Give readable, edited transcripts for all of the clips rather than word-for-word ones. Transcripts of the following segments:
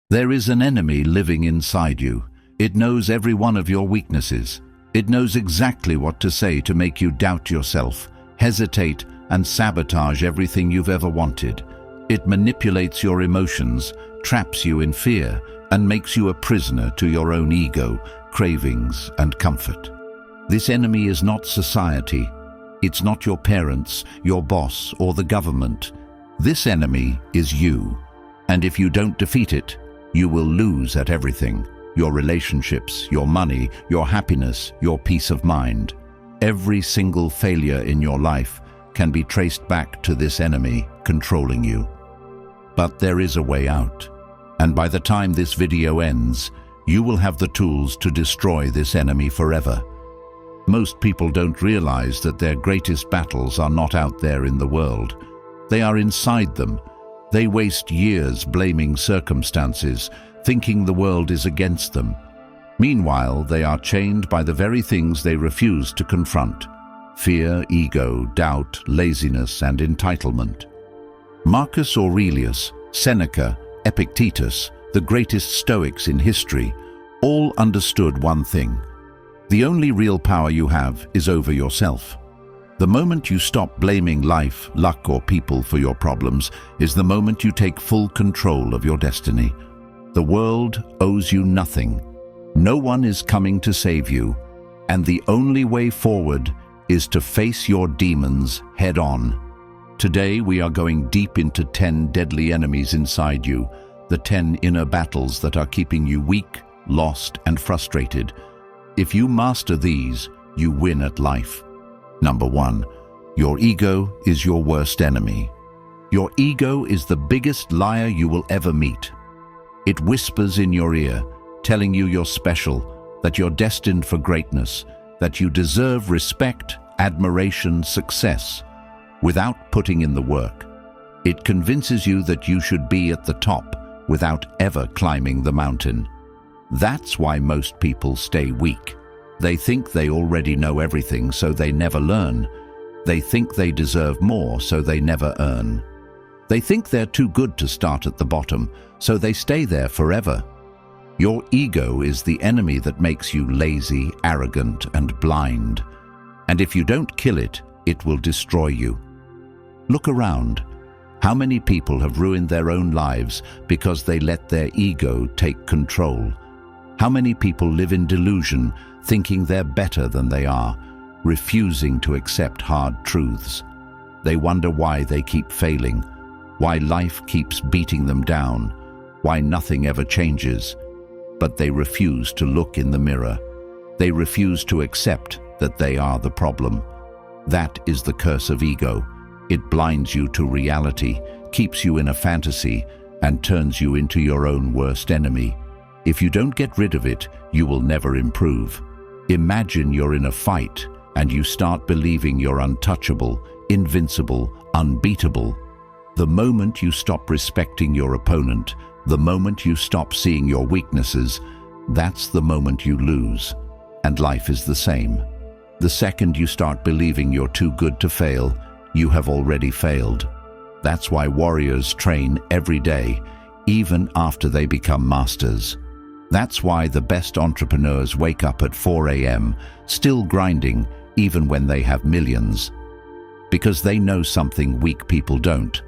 There is an enemy living inside you. It knows every one of your weaknesses. It knows exactly what to say to make you doubt yourself, hesitate, and sabotage everything you've ever wanted. It manipulates your emotions, traps you in fear, and makes you a prisoner to your own ego, cravings, and comfort. This enemy is not society. It's not your parents, your boss, or the government. This enemy is you. And if you don't defeat it, you will lose at everything: your relationships, your money, your happiness, your peace of mind. Every single failure in your life can be traced back to this enemy controlling you. But there is a way out. And by the time this video ends, you will have the tools to destroy this enemy forever. Most people don't realize that their greatest battles are not out there in the world. They are inside them. They waste years blaming circumstances, thinking the world is against them. Meanwhile, they are chained by the very things they refuse to confront: fear, ego, doubt, laziness, and entitlement. Marcus Aurelius, Seneca, Epictetus, the greatest Stoics in history, all understood one thing: the only real power you have is over yourself. The moment you stop blaming life, luck, or people for your problems is the moment you take full control of your destiny. The world owes you nothing. No one is coming to save you, and the only way forward is to face your demons head on. Today we are going deep into 10 deadly enemies inside you, the 10 inner battles that are keeping you weak, lost, and frustrated. If you master these, you win at life. Number 1, your ego is your worst enemy. Your ego is the biggest liar you will ever meet. It whispers in your ear, telling you you're special, that you're destined for greatness, that you deserve respect, admiration, success, without putting in the work. It convinces you that you should be at the top without ever climbing the mountain. That's why most people stay weak. They think they already know everything, so they never learn. They think they deserve more, so they never earn. They think they're too good to start at the bottom, so they stay there forever. Your ego is the enemy that makes you lazy, arrogant, and blind. And if you don't kill it, it will destroy you. Look around. How many people have ruined their own lives because they let their ego take control? How many people live in delusion, thinking they're better than they are, refusing to accept hard truths? They wonder why they keep failing, why life keeps beating them down, why nothing ever changes. But they refuse to look in the mirror. They refuse to accept that they are the problem. That is the curse of ego. It blinds you to reality, keeps you in a fantasy, and turns you into your own worst enemy. If you don't get rid of it, you will never improve. Imagine you're in a fight and you start believing you're untouchable, invincible, unbeatable. The moment you stop respecting your opponent, the moment you stop seeing your weaknesses, that's the moment you lose. And life is the same. The second you start believing you're too good to fail, you have already failed. That's why warriors train every day, even after they become masters. That's why the best entrepreneurs wake up at 4 a.m., still grinding, even when they have millions. Because they know something weak people don't.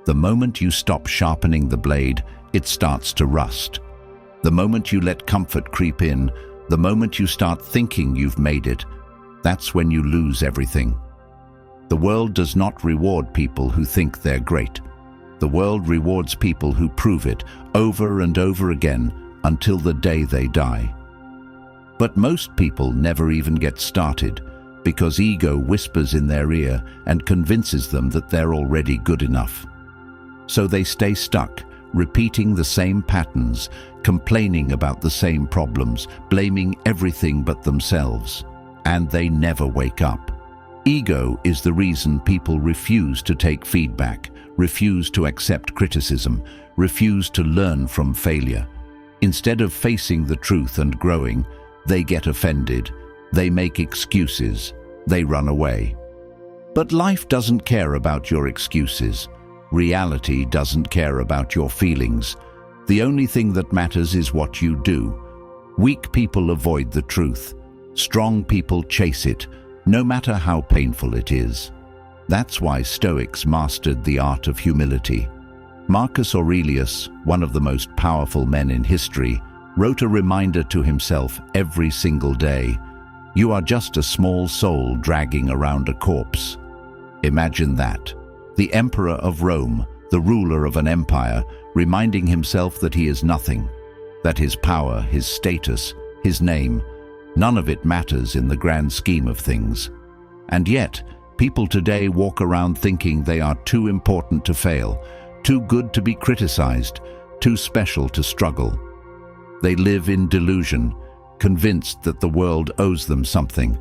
The moment you stop sharpening the blade, it starts to rust. The moment you let comfort creep in, the moment you start thinking you've made it, that's when you lose everything. The world does not reward people who think they're great. The world rewards people who prove it over and over again, until the day they die. But most people never even get started because ego whispers in their ear and convinces them that they're already good enough. So they stay stuck, repeating the same patterns, complaining about the same problems, blaming everything but themselves. And they never wake up. Ego is the reason people refuse to take feedback, refuse to accept criticism, refuse to learn from failure. Instead of facing the truth and growing, they get offended, they make excuses, they run away. But life doesn't care about your excuses. Reality doesn't care about your feelings. The only thing that matters is what you do. Weak people avoid the truth. Strong people chase it, no matter how painful it is. That's why Stoics mastered the art of humility. Marcus Aurelius, one of the most powerful men in history, wrote a reminder to himself every single day: "You are just a small soul dragging around a corpse." Imagine that. The emperor of Rome, the ruler of an empire, reminding himself that he is nothing, that his power, his status, his name, none of it matters in the grand scheme of things. And yet, people today walk around thinking they are too important to fail, too good to be criticized, too special to struggle. They live in delusion, convinced that the world owes them something.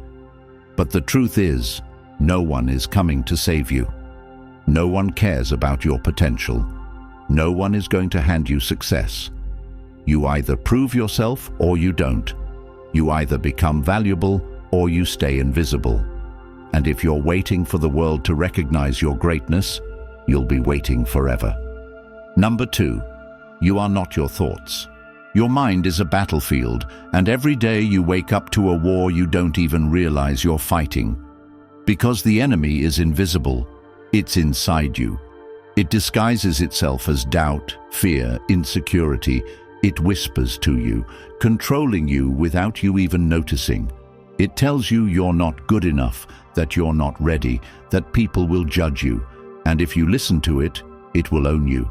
But the truth is, no one is coming to save you. No one cares about your potential. No one is going to hand you success. You either prove yourself or you don't. You either become valuable or you stay invisible. And if you're waiting for the world to recognize your greatness, you'll be waiting forever. Number 2, you are not your thoughts. Your mind is a battlefield, and every day you wake up to a war you don't even realize you're fighting. Because the enemy is invisible, it's inside you. It disguises itself as doubt, fear, insecurity. It whispers to you, controlling you without you even noticing. It tells you you're not good enough, that you're not ready, that people will judge you, and if you listen to it, it will own you.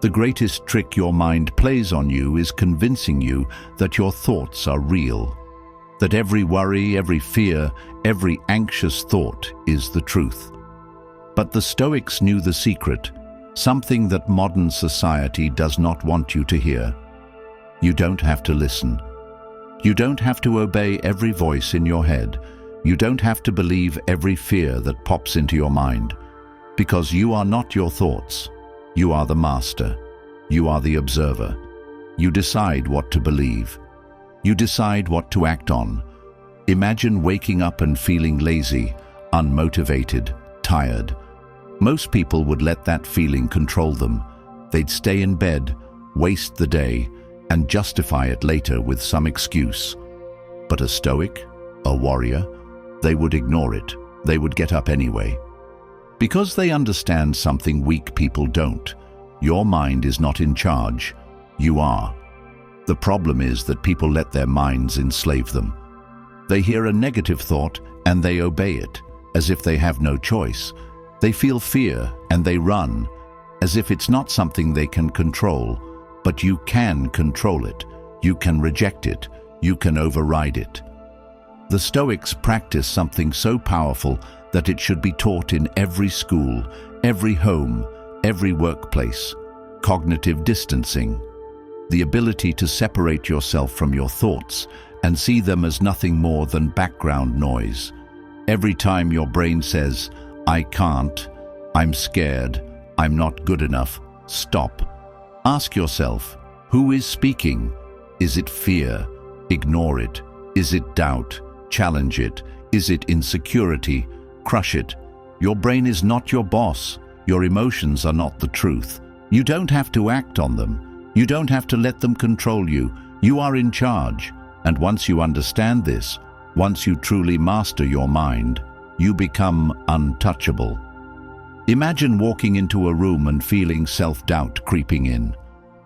The greatest trick your mind plays on you is convincing you that your thoughts are real, that every worry, every fear, every anxious thought is the truth. But the Stoics knew the secret, something that modern society does not want you to hear. You don't have to listen. You don't have to obey every voice in your head. You don't have to believe every fear that pops into your mind. Because you are not your thoughts. You are the master. You are the observer. You decide what to believe. You decide what to act on. Imagine waking up and feeling lazy, unmotivated, tired. Most people would let that feeling control them. They'd stay in bed, waste the day, and justify it later with some excuse. But a Stoic, a warrior, they would ignore it. They would get up anyway. Because they understand something weak people don't. Your mind is not in charge. You are. The problem is that people let their minds enslave them. They hear a negative thought and they obey it, as if they have no choice. They feel fear and they run, as if it's not something they can control. But you can control it. You can reject it. You can override it. The Stoics practice something so powerful that it should be taught in every school, every home, every workplace: cognitive distancing. The ability to separate yourself from your thoughts and see them as nothing more than background noise. Every time your brain says, "I can't," "I'm scared," "I'm not good enough," stop. Ask yourself, who is speaking? Is it fear? Ignore it. Is it doubt? Challenge it. Is it insecurity? Crush it. Your brain is not your boss. Your emotions are not the truth. You don't have to act on them. You don't have to let them control you. You are in charge. And once you understand this, once you truly master your mind, you become untouchable. Imagine walking into a room and feeling self-doubt creeping in.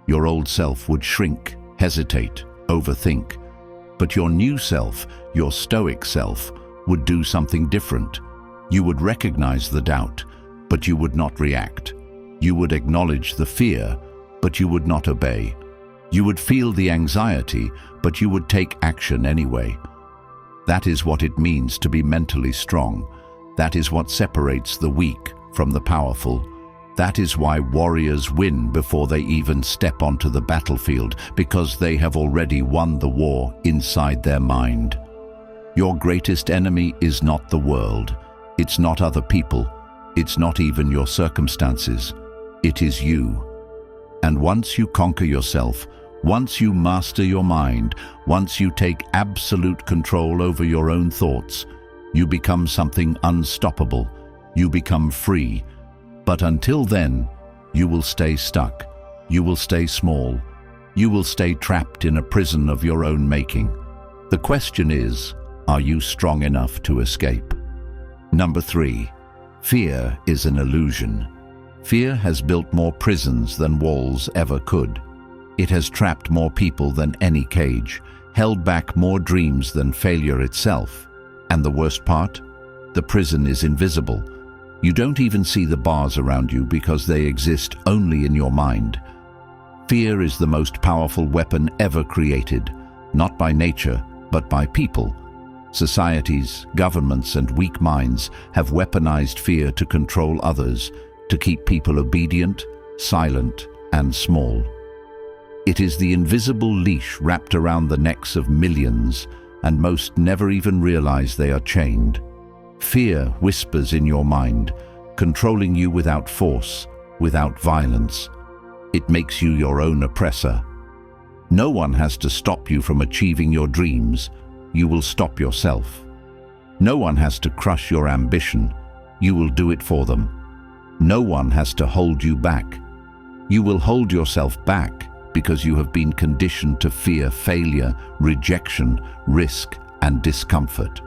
Your old self would shrink, hesitate, overthink. But your new self, your Stoic self, would do something different. You would recognize the doubt, but you would not react. You would acknowledge the fear, but you would not obey. You would feel the anxiety, but you would take action anyway. That is what it means to be mentally strong. That is what separates the weak from the powerful. That is why warriors win before they even step onto the battlefield, because they have already won the war inside their mind. Your greatest enemy is not the world. It's not other people. It's not even your circumstances. It is you. And once you conquer yourself, once you master your mind, once you take absolute control over your own thoughts, you become something unstoppable. You become free. But until then, you will stay stuck. You will stay small. You will stay trapped in a prison of your own making. The question is, are you strong enough to escape? Number 3. Fear is an illusion. Fear has built more prisons than walls ever could. It has trapped more people than any cage, held back more dreams than failure itself. And the worst part? The prison is invisible. You don't even see the bars around you because they exist only in your mind. Fear is the most powerful weapon ever created, not by nature, but by people. Societies, governments, and weak minds have weaponized fear to control others, to keep people obedient, silent, and small. It is the invisible leash wrapped around the necks of millions, and most never even realize they are chained. Fear whispers in your mind, controlling you without force, without violence. It makes you your own oppressor. No one has to stop you from achieving your dreams. You will stop yourself. No one has to crush your ambition. You will do it for them. No one has to hold you back. You will hold yourself back because you have been conditioned to fear failure, rejection, risk, and discomfort.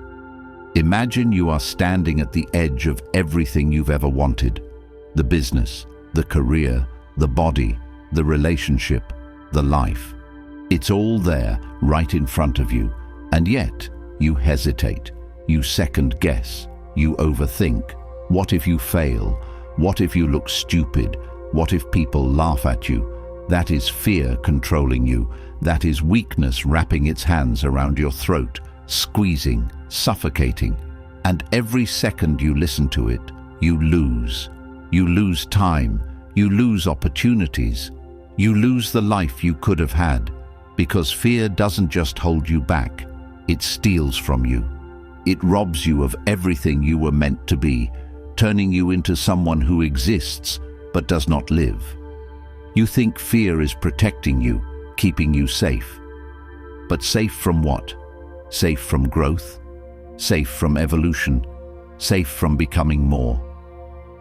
Imagine you are standing at the edge of everything you've ever wanted. The business, the career, the body, the relationship, the life. It's all there, right in front of you. And yet, you hesitate. You second guess. You overthink. What if you fail? What if you look stupid? What if people laugh at you? That is fear controlling you. That is weakness wrapping its hands around your throat, squeezing, suffocating. And every second you listen to it, you lose. You lose time. You lose opportunities. You lose the life you could have had. Because fear doesn't just hold you back, it steals from you. It robs you of everything you were meant to be, turning you into someone who exists but does not live. You think fear is protecting you, keeping you safe. But safe from what? Safe from growth? Safe from evolution? Safe from becoming more?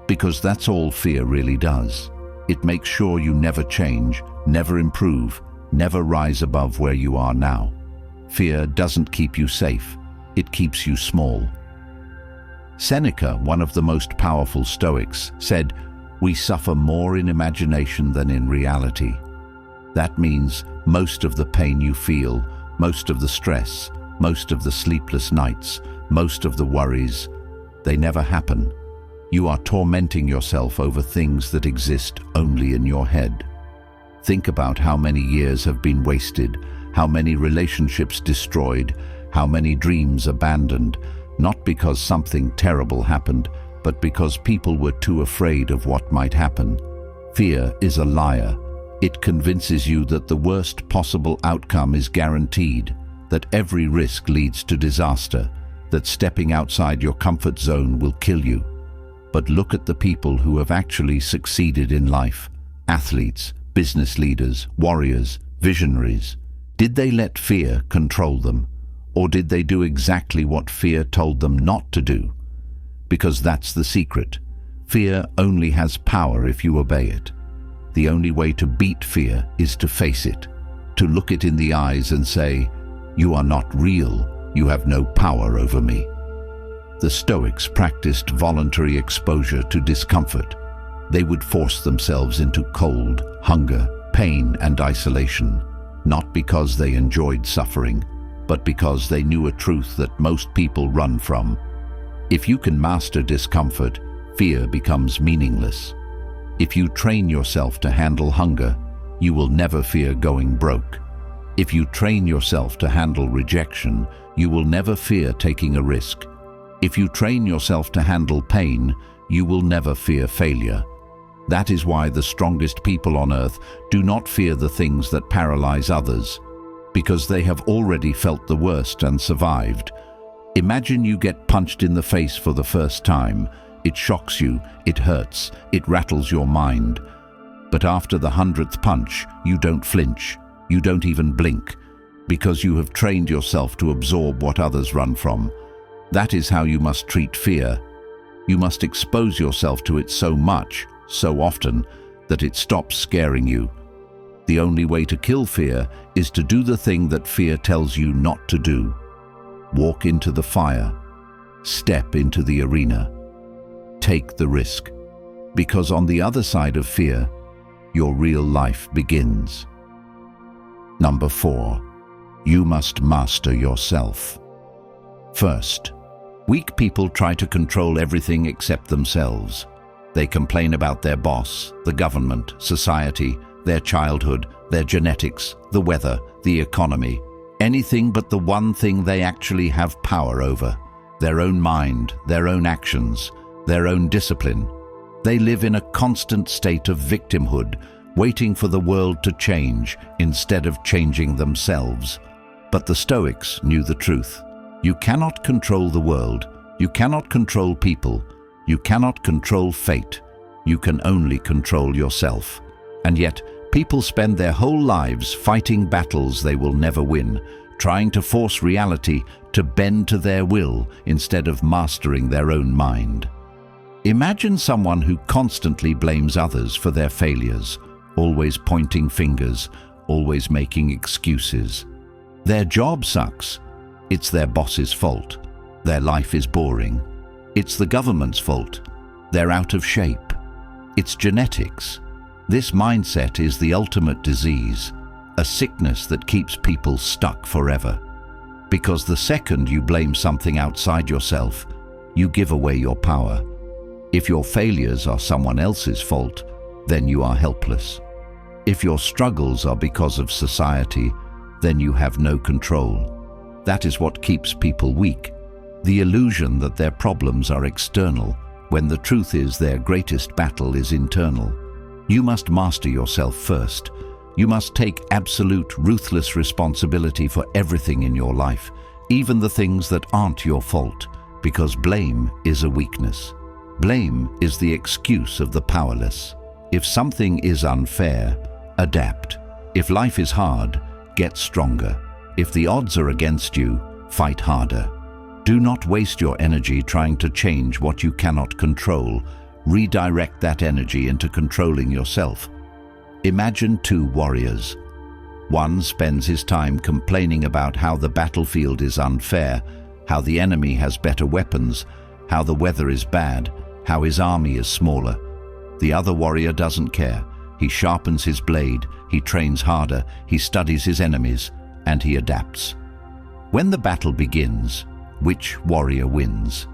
Because that's all fear really does. It makes sure you never change, never improve, never rise above where you are now. Fear doesn't keep you safe, it keeps you small. Seneca, one of the most powerful Stoics, said, "We suffer more in imagination than in reality." That means most of the pain you feel, most of the stress, most of the sleepless nights, most of the worries, they never happen. You are tormenting yourself over things that exist only in your head. Think about how many years have been wasted, how many relationships destroyed, how many dreams abandoned, not because something terrible happened, but because people were too afraid of what might happen. Fear is a liar. It convinces you that the worst possible outcome is guaranteed, that every risk leads to disaster, that stepping outside your comfort zone will kill you. But look at the people who have actually succeeded in life. Athletes, business leaders, warriors, visionaries. Did they let fear control them? Or did they do exactly what fear told them not to do? Because that's the secret. Fear only has power if you obey it. The only way to beat fear is to face it, to look it in the eyes and say, "You are not real, you have no power over me." The Stoics practiced voluntary exposure to discomfort. They would force themselves into cold, hunger, pain, and isolation, not because they enjoyed suffering, but because they knew a truth that most people run from. If you can master discomfort, fear becomes meaningless. If you train yourself to handle hunger, you will never fear going broke. If you train yourself to handle rejection, you will never fear taking a risk. If you train yourself to handle pain, you will never fear failure. That is why the strongest people on earth do not fear the things that paralyze others, because they have already felt the worst and survived. Imagine you get punched in the face for the first time. It shocks you, it hurts, it rattles your mind. But after the 100th punch, you don't flinch, you don't even blink, because you have trained yourself to absorb what others run from. That is how you must treat fear. You must expose yourself to it so much, so often, that it stops scaring you. The only way to kill fear is to do the thing that fear tells you not to do. Walk into the fire. Step into the arena. Take the risk. Because on the other side of fear, your real life begins. Number 4. You must master yourself. First, weak people try to control everything except themselves. They complain about their boss, the government, society, their childhood, their genetics, the weather, the economy, anything but the one thing they actually have power over: their own mind, their own actions, their own discipline. They live in a constant state of victimhood, waiting for the world to change instead of changing themselves. But the Stoics knew the truth. You cannot control the world. You cannot control people. You cannot control fate. You can only control yourself. And yet, people spend their whole lives fighting battles they will never win, trying to force reality to bend to their will instead of mastering their own mind. Imagine someone who constantly blames others for their failures, always pointing fingers, always making excuses. Their job sucks. It's their boss's fault. Their life is boring. It's the government's fault. They're out of shape. It's genetics. This mindset is the ultimate disease, a sickness that keeps people stuck forever. Because the second you blame something outside yourself, you give away your power. If your failures are someone else's fault, then you are helpless. If your struggles are because of society, then you have no control. That is what keeps people weak, the illusion that their problems are external, when the truth is their greatest battle is internal. You must master yourself first. You must take absolute, ruthless responsibility for everything in your life, even the things that aren't your fault, because blame is a weakness. Blame is the excuse of the powerless. If something is unfair, adapt. If life is hard, get stronger. If the odds are against you, fight harder. Do not waste your energy trying to change what you cannot control. Redirect that energy into controlling yourself. Imagine two warriors. One spends his time complaining about how the battlefield is unfair, how the enemy has better weapons, how the weather is bad, how his army is smaller. The other warrior doesn't care. He sharpens his blade, he trains harder, he studies his enemies, and he adapts. When the battle begins, which warrior wins?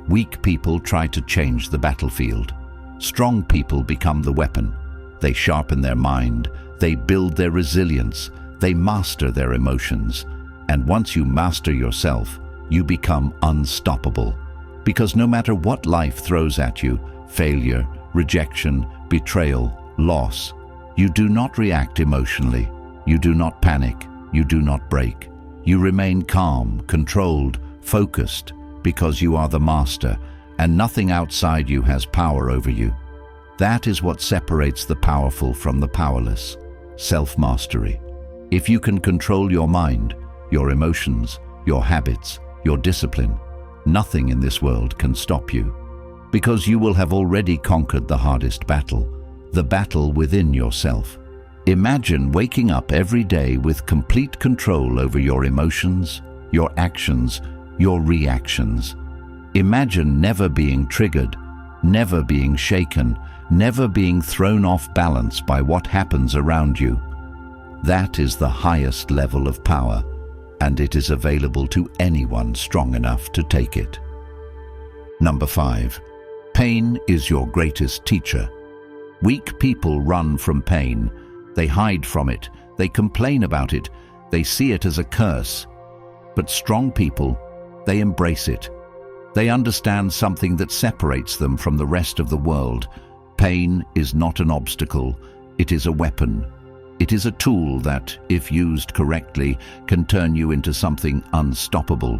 Weak people try to change the battlefield. Strong people become the weapon. They sharpen their mind, they build their resilience, they master their emotions. And once you master yourself, you become unstoppable. Because no matter what life throws at you, failure, rejection, betrayal, loss, you do not react emotionally. You do not panic. You do not break. You remain calm, controlled, focused, because you are the master, and nothing outside you has power over you. That is what separates the powerful from the powerless: self-mastery. If you can control your mind, your emotions, your habits, your discipline, nothing in this world can stop you, because you will have already conquered the hardest battle, the battle within yourself. Imagine waking up every day with complete control over your emotions, your actions, your reactions. Imagine never being triggered, never being shaken, never being thrown off balance by what happens around you. That is the highest level of power, and it is available to anyone strong enough to take it. Number 5. Pain is your greatest teacher. Weak people run from pain. They hide from it. They complain about it. They see it as a curse. But strong people, they embrace it. They understand something that separates them from the rest of the world. Pain is not an obstacle. It is a weapon. It is a tool that, if used correctly, can turn you into something unstoppable.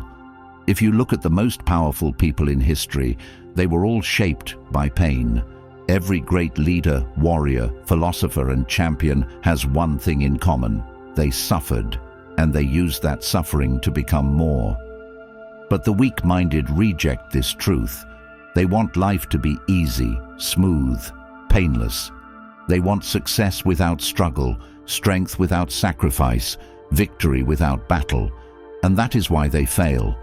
If you look at the most powerful people in history, they were all shaped by pain. Every great leader, warrior, philosopher, and champion has one thing in common: they suffered, and they used that suffering to become more. But the weak-minded reject this truth. They want life to be easy, smooth, painless. They want success without struggle, strength without sacrifice, victory without battle, and that is why they fail.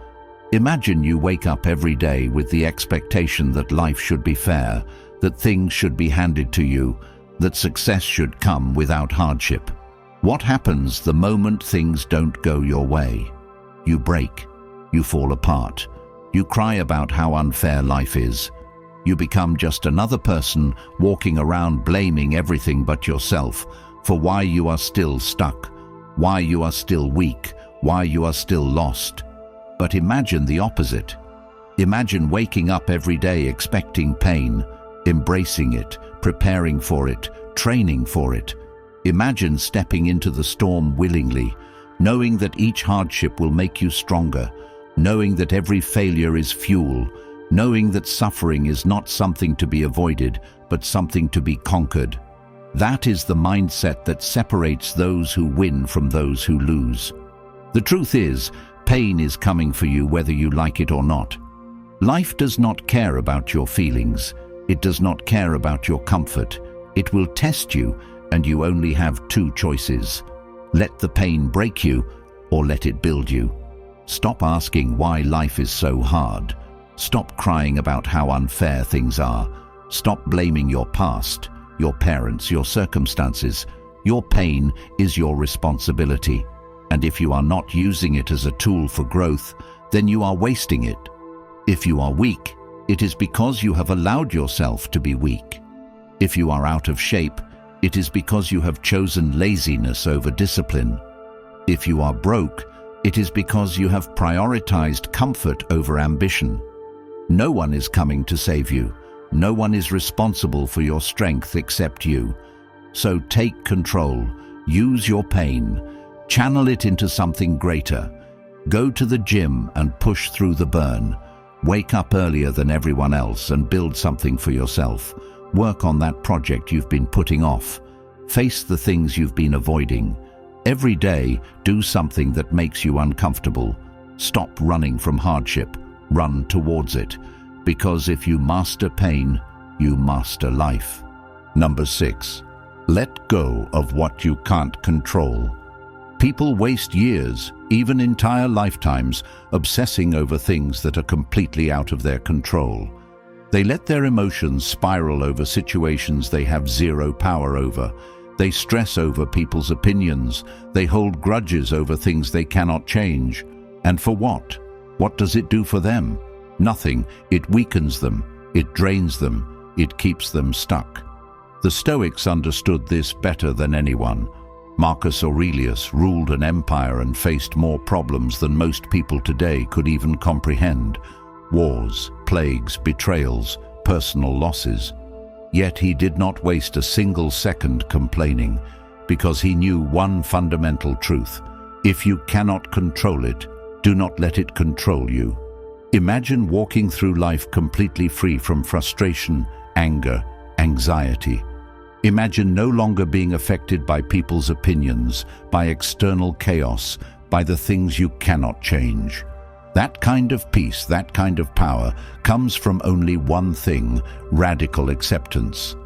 Imagine you wake up every day with the expectation that life should be fair, that things should be handed to you, that success should come without hardship. What happens the moment things don't go your way? You break. You fall apart. You cry about how unfair life is. You become just another person walking around blaming everything but yourself for why you are still stuck, why you are still weak, why you are still lost. But imagine the opposite. Imagine waking up every day expecting pain, embracing it, preparing for it, training for it. Imagine stepping into the storm willingly, knowing that each hardship will make you stronger, knowing that every failure is fuel, knowing that suffering is not something to be avoided, but something to be conquered. That is the mindset that separates those who win from those who lose. The truth is, pain is coming for you whether you like it or not. Life does not care about your feelings. It does not care about your comfort. It will test you, and you only have two choices. Let the pain break you, or let it build you. Stop asking why life is so hard. Stop crying about how unfair things are. Stop blaming your past, your parents, your circumstances. Your pain is your responsibility. And if you are not using it as a tool for growth, then you are wasting it. If you are weak, it is because you have allowed yourself to be weak. If you are out of shape, it is because you have chosen laziness over discipline. If you are broke, it is because you have prioritized comfort over ambition. No one is coming to save you. No one is responsible for your strength except you. So take control, use your pain, channel it into something greater. Go to the gym and push through the burn. Wake up earlier than everyone else and build something for yourself. Work on that project you've been putting off. Face the things you've been avoiding. Every day, do something that makes you uncomfortable. Stop running from hardship. Run towards it. Because if you master pain, you master life. Number 6. Let go of what you can't control. People waste years, even entire lifetimes, obsessing over things that are completely out of their control. They let their emotions spiral over situations they have zero power over. They stress over people's opinions. They hold grudges over things they cannot change. And for what? What does it do for them? Nothing. It weakens them. It drains them. It keeps them stuck. The Stoics understood this better than anyone. Marcus Aurelius ruled an empire and faced more problems than most people today could even comprehend. Wars, plagues, betrayals, personal losses. Yet he did not waste a single second complaining, because he knew one fundamental truth. If you cannot control it, do not let it control you. Imagine walking through life completely free from frustration, anger, anxiety. Imagine no longer being affected by people's opinions, by external chaos, by the things you cannot change. That kind of peace, that kind of power, comes from only one thing: radical acceptance.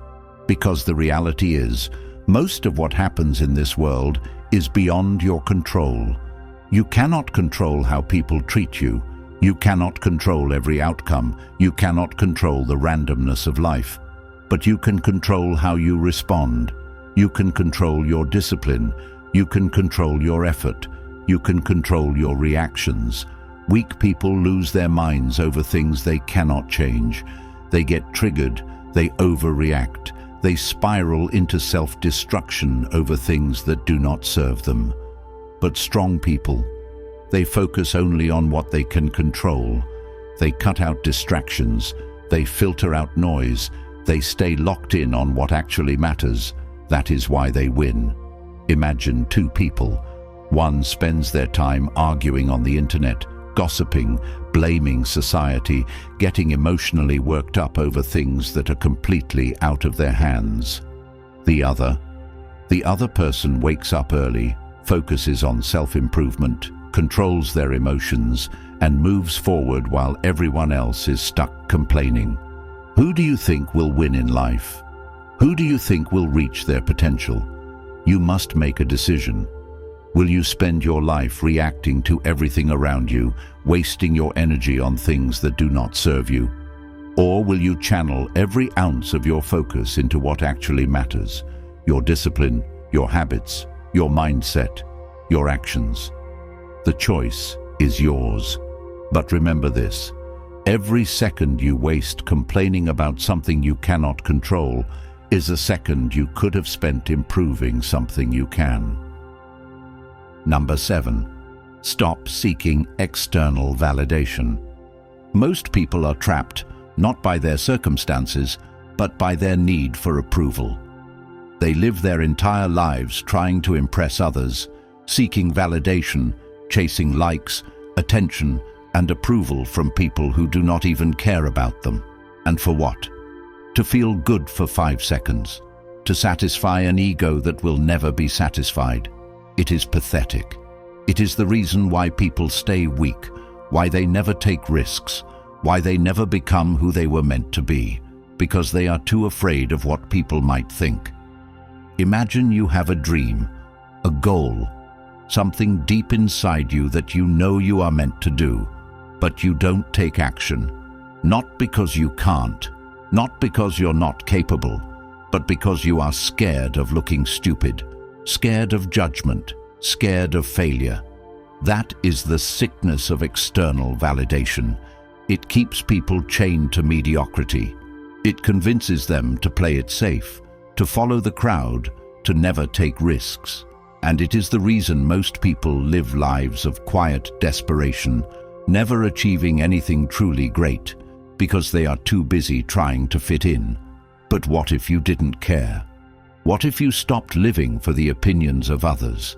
Because the reality is, most of what happens in this world is beyond your control. You cannot control how people treat you. You cannot control every outcome. You cannot control the randomness of life. But you can control how you respond. You can control your discipline. You can control your effort. You can control your reactions. Weak people lose their minds over things they cannot change. They get triggered. They overreact. They spiral into self-destruction over things that do not serve them. But strong people, they focus only on what they can control. They cut out distractions. They filter out noise. They stay locked in on what actually matters. That is why they win. Imagine two people. One spends their time arguing on the internet, gossiping, blaming society, getting emotionally worked up over things that are completely out of their hands. The other person wakes up early, focuses on self-improvement, controls their emotions, and moves forward while everyone else is stuck complaining. Who do you think will win in life? Who do you think will reach their potential? You must make a decision. Will you spend your life reacting to everything around you, wasting your energy on things that do not serve you? Or will you channel every ounce of your focus into what actually matters? Your discipline, your habits, your mindset, your actions. The choice is yours. But remember this, every second you waste complaining about something you cannot control is a second you could have spent improving something you can. Number 7. Stop seeking external validation. Most people are trapped not by their circumstances, but by their need for approval. They live their entire lives trying to impress others, seeking validation, chasing likes, attention, and approval from people who do not even care about them. And for what? To feel good for 5 seconds, to satisfy an ego that will never be satisfied. It is pathetic. It is the reason why people stay weak, why they never take risks, why they never become who they were meant to be, because they are too afraid of what people might think. Imagine you have a dream, a goal, something deep inside you that you know you are meant to do, but you don't take action, not because you can't, not because you're not capable, but because you are scared of looking stupid, scared of judgment, scared of failure. That is the sickness of external validation. It keeps people chained to mediocrity. It convinces them to play it safe, to follow the crowd, to never take risks. And it is the reason most people live lives of quiet desperation, never achieving anything truly great, because they are too busy trying to fit in. But what if you didn't care? What if you stopped living for the opinions of others?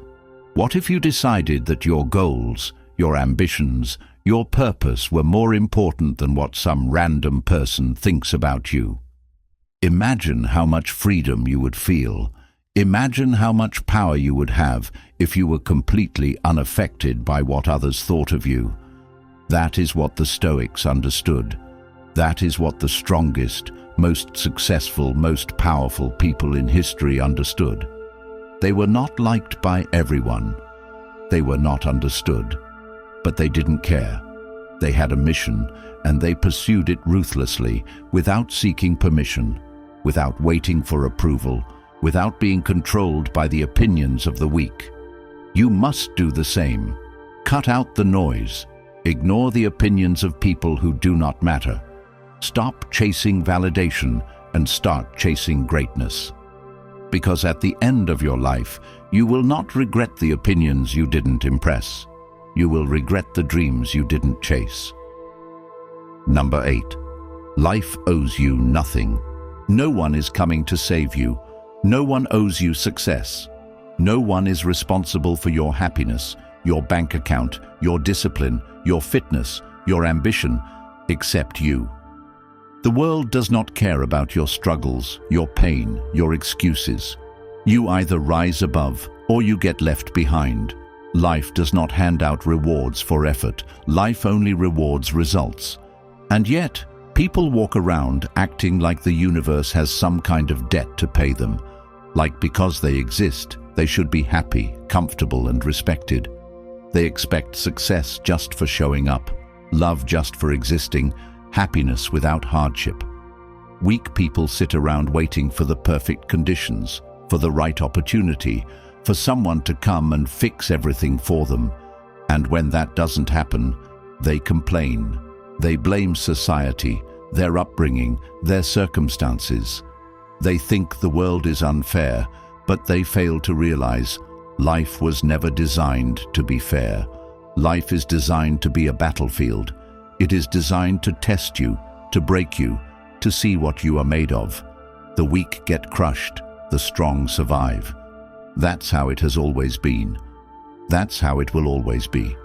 What if you decided that your goals, your ambitions, your purpose were more important than what some random person thinks about you? Imagine how much freedom you would feel. Imagine how much power you would have if you were completely unaffected by what others thought of you. That is what the Stoics understood. That is what the strongest, most successful, most powerful people in history understood. They were not liked by everyone. They were not understood. But they didn't care. They had a mission, and they pursued it ruthlessly, without seeking permission, without waiting for approval, without being controlled by the opinions of the weak. You must do the same. Cut out the noise. Ignore the opinions of people who do not matter. Stop chasing validation and start chasing greatness. Because at the end of your life, you will not regret the opinions you didn't impress. You will regret the dreams you didn't chase. Number 8. Life owes you nothing. No one is coming to save you. No one owes you success. No one is responsible for your happiness, your bank account, your discipline, your fitness, your ambition, except you. The world does not care about your struggles, your pain, your excuses. You either rise above or you get left behind. Life does not hand out rewards for effort. Life only rewards results. And yet, people walk around acting like the universe has some kind of debt to pay them. Like because they exist, they should be happy, comfortable, and respected. They expect success just for showing up, love just for existing, happiness without hardship. Weak people sit around waiting for the perfect conditions, for the right opportunity, for someone to come and fix everything for them. And when that doesn't happen, they complain. They blame society, their upbringing, their circumstances. They think the world is unfair, but they fail to realize life was never designed to be fair. Life is designed to be a battlefield. It is designed to test you, to break you, to see what you are made of. The weak get crushed, the strong survive. That's how it has always been. That's how it will always be.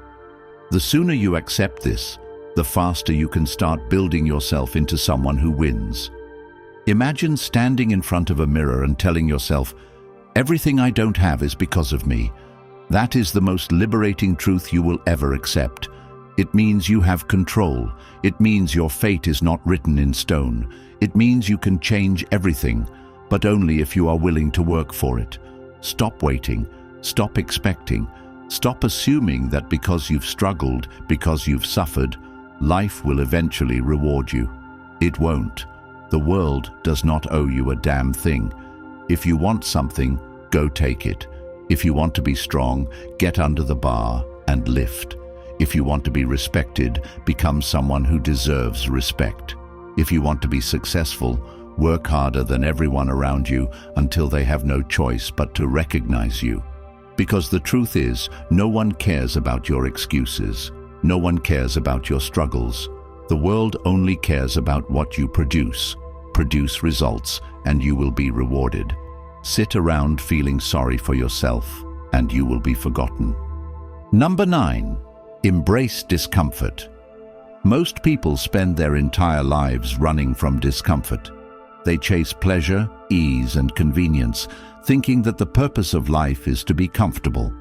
The sooner you accept this, the faster you can start building yourself into someone who wins. Imagine standing in front of a mirror and telling yourself, "Everything I don't have is because of me." That is the most liberating truth you will ever accept. It means you have control. It means your fate is not written in stone. It means you can change everything. but only if you are willing to work for it. Stop waiting, stop expecting, stop assuming that because you've struggled, because you've suffered, life will eventually reward you. It won't. The world does not owe you a damn thing. If you want something, go take it. If you want to be strong, get under the bar and lift. If you want to be respected, become someone who deserves respect. If you want to be successful, work harder than everyone around you until they have no choice but to recognize you. Because the truth is, no one cares about your excuses. No one cares about your struggles. The world only cares about what you produce. Produce results, and you will be rewarded. Sit around feeling sorry for yourself, and you will be forgotten. Number 9. Embrace discomfort. Most people spend their entire lives running from discomfort. They chase pleasure, ease, and convenience, thinking that the purpose of life is to be comfortable.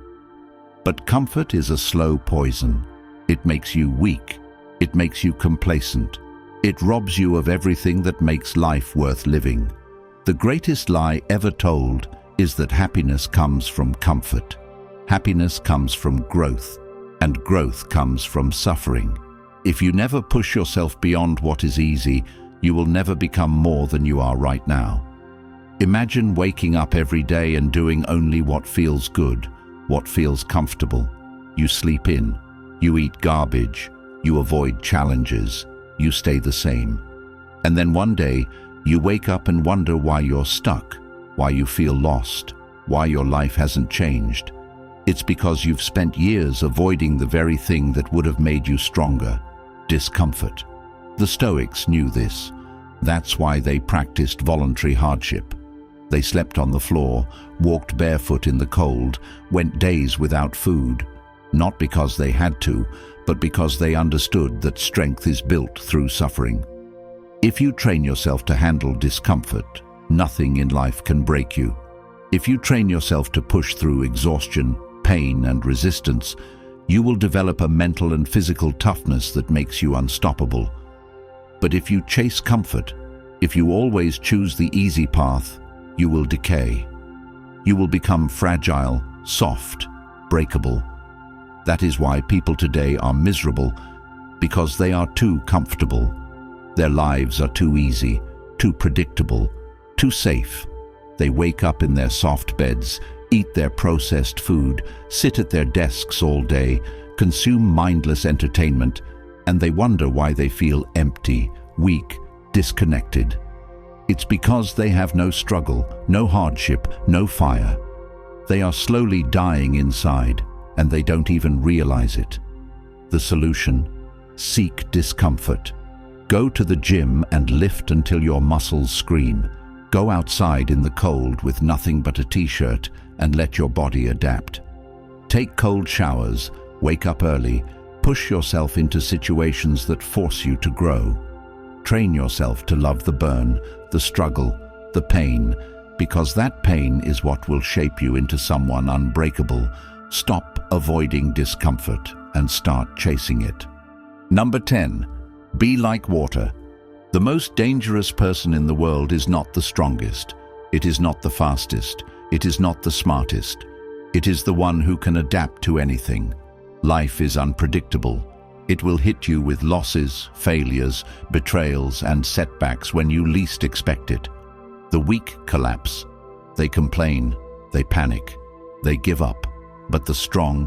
But comfort is a slow poison. It makes you weak. It makes you complacent. It robs you of everything that makes life worth living. The greatest lie ever told is that happiness comes from comfort. Happiness comes from growth, and growth comes from suffering. If you never push yourself beyond what is easy, you will never become more than you are right now. Imagine waking up every day and doing only what feels good, what feels comfortable. You sleep in, you eat garbage, you avoid challenges, you stay the same. And then one day, you wake up and wonder why you're stuck, why you feel lost, why your life hasn't changed. It's because you've spent years avoiding the very thing that would have made you stronger: discomfort. The Stoics knew this. That's why they practiced voluntary hardship. They slept on the floor, walked barefoot in the cold, went days without food, not because they had to, but because they understood that strength is built through suffering. If you train yourself to handle discomfort, nothing in life can break you. If you train yourself to push through exhaustion, pain, and resistance, you will develop a mental and physical toughness that makes you unstoppable. But if you chase comfort, if you always choose the easy path, you will decay. You will become fragile, soft, breakable. That is why people today are miserable, because they are too comfortable. Their lives are too easy, too predictable, too safe. They wake up in their soft beds, eat their processed food, sit at their desks all day, consume mindless entertainment, and they wonder why they feel empty, weak, disconnected. It's because they have no struggle, no hardship, no fire. They are slowly dying inside, and they don't even realize it. The solution: seek discomfort. Go to the gym and lift until your muscles scream. Go outside in the cold with nothing but a t-shirt and let your body adapt. Take cold showers, wake up early, push yourself into situations that force you to grow. Train yourself to love the burn, the struggle, the pain, because that pain is what will shape you into someone unbreakable. Stop avoiding discomfort and start chasing it. Number 10. Be like water. The most dangerous person in the world is not the strongest. It is not the fastest. It is not the smartest. It is the one who can adapt to anything. Life is unpredictable. It will hit you with losses, failures, betrayals, and setbacks when you least expect it. The weak collapse. They complain. They panic. They give up. But the strong,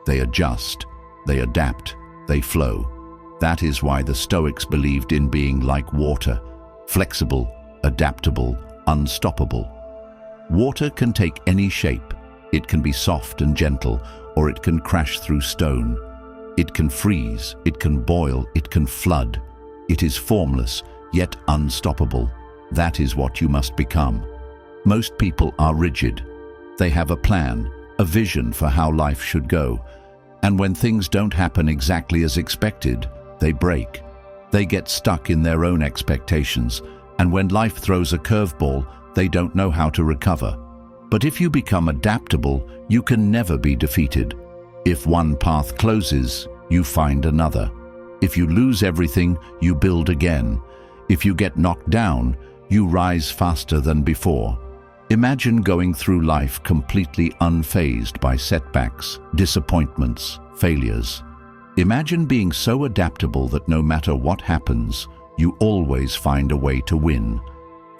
they adjust. They adapt. They flow. That is why the Stoics believed in being like water, flexible, adaptable, unstoppable. Water can take any shape. It can be soft and gentle, or it can crash through stone. It can freeze, it can boil, it can flood. It is formless, yet unstoppable. That is what you must become. Most people are rigid. They have a plan, a vision for how life should go. And when things don't happen exactly as expected, they break. They get stuck in their own expectations, and when life throws a curveball, they don't know how to recover. But if you become adaptable, you can never be defeated. If one path closes, you find another. If you lose everything, you build again. If you get knocked down, you rise faster than before. Imagine going through life completely unfazed by setbacks, disappointments, failures. Imagine being so adaptable that no matter what happens, you always find a way to win.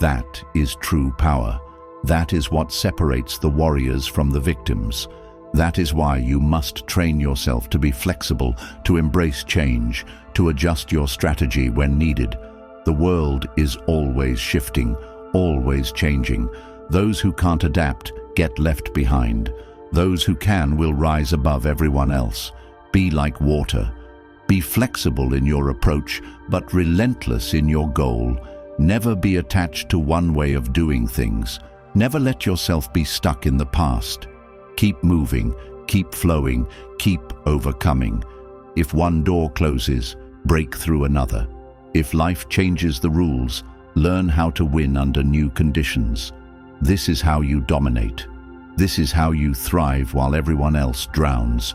That is true power. That is what separates the warriors from the victims. That is why you must train yourself to be flexible, to embrace change, to adjust your strategy when needed. The world is always shifting, always changing. Those who can't adapt get left behind. Those who can will rise above everyone else. Be like water. Be flexible in your approach, but relentless in your goal. Never be attached to one way of doing things. Never let yourself be stuck in the past. Keep moving, keep flowing, keep overcoming. If one door closes, break through another. If life changes the rules, learn how to win under new conditions. This is how you dominate. This is how you thrive while everyone else drowns.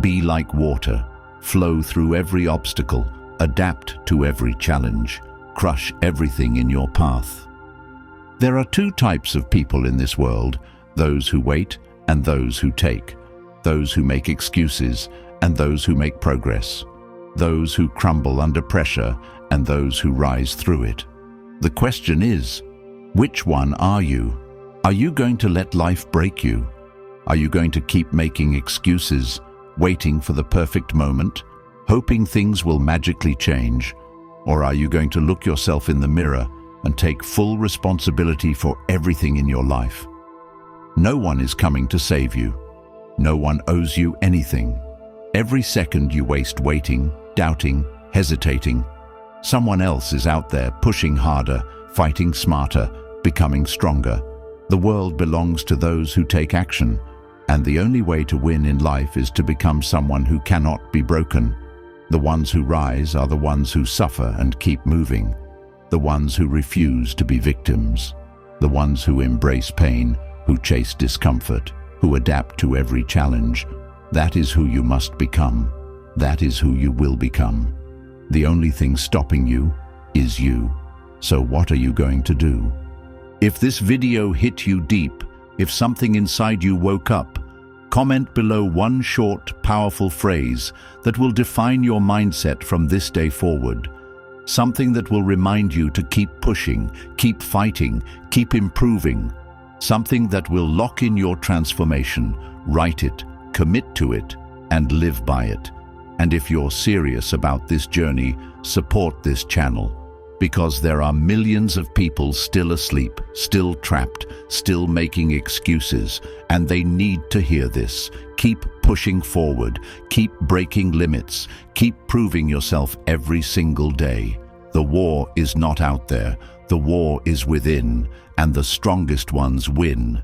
Be like water. Flow through every obstacle. Adapt to every challenge. Crush everything in your path. There are two types of people in this world, those who wait and those who take. Those who make excuses and those who make progress. Those who crumble under pressure and those who rise through it. The question is, which one are you? Are you going to let life break you? Are you going to keep making excuses, waiting for the perfect moment, hoping things will magically change? Or are you going to look yourself in the mirror and take full responsibility for everything in your life? No one is coming to save you. No one owes you anything. Every second you waste waiting, doubting, hesitating, someone else is out there pushing harder, fighting smarter, becoming stronger. The world belongs to those who take action, and the only way to win in life is to become someone who cannot be broken. The ones who rise are the ones who suffer and keep moving. The ones who refuse to be victims. The ones who embrace pain, who chase discomfort, who adapt to every challenge. That is who you must become. That is who you will become. The only thing stopping you is you. So what are you going to do? If this video hit you deep, if something inside you woke up, comment below one short, powerful phrase that will define your mindset from this day forward. Something that will remind you to keep pushing, keep fighting, keep improving. Something that will lock in your transformation, write it, commit to it, and live by it. And if you're serious about this journey, support this channel, because there are millions of people still asleep, still trapped, still making excuses, and they need to hear this. Keep pushing forward, keep breaking limits, keep proving yourself every single day. The war is not out there, the war is within, and the strongest ones win.